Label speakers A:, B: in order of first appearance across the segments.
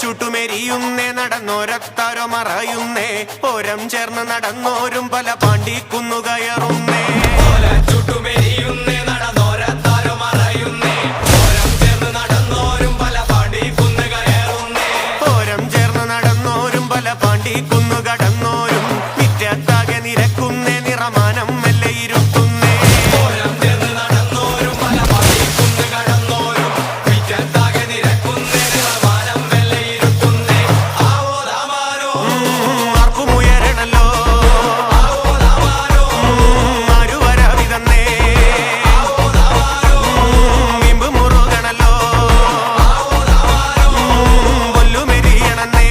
A: ചുട്ടുമെരിയുന്നേ നടന്നോരത്താരോ മറയുന്നേ ഓരം ചേർന്ന് നടന്നോരും പല പാണ്ടിക്കുന്നു കയറുന്നേ ചുട്ടുമെരിയുന്നേ നടന്നോരത്താരോ മറയുന്നേ ഓരം ചേർന്ന് നടന്നോരും പല പാണ്ടിക്കുന്നു കയറുന്നേ ഓരം ചേർന്ന് നടന്നോരും പല പാണ്ടിക്കുന്നു കടന്നോരും മിറ്റത്താകെ നിരക്കുന്നേ നിറമാനം മെല്ലെ ഇരുത്തുന്നേ ഓരം ചേർന്ന് നടന്നോരും പല പാണ്ടിക്കുന്നു കടന്നോരും മിറ്റത്താകെ നിരക്കുന്നേ നിറമാനം മെല്ലെ ഇരുത്തുന്നേ ആവോ ദാമാരോ ആർക്കുമുയരണല്ലോ ആവോ ദാമാരോ ആരു വരാവിതന്നേ ആവോ ദാമാരോ വിമ്പ് മുറുകണല്ലോ ആവോ ദാമാരോ പൊല്ലുമെരിയണന്നേ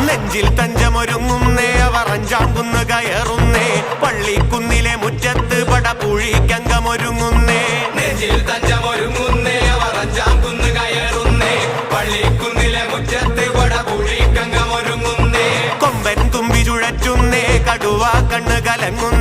A: നെഞ്ചിൽ തഞ്ചമൊരുങ്ങുന്നേ അവർ അഞ്ചാങ്കുന്ന് കയറുന്നേ പള്ളിക്കുന്നിലെ മുറ്റത്ത് പടപുഴിക്കങ്കമൊരുങ്ങുന്നേ നെഞ്ചിൽ തഞ്ചമൊരുങ്ങുന്നേ അവർ അഞ്ചാങ്കുന്ന് കയറുന്നേ പള്ളിക്കുന്നിലെ മുറ്റത്ത് പടപുഴിക്കങ്കമൊരുങ്ങുന്നേ കൊമ്പൻ തുമ്പി ചുഴറ്റുന്നേ കടുവ കണ്ണ് കലങ്ങുന്നേ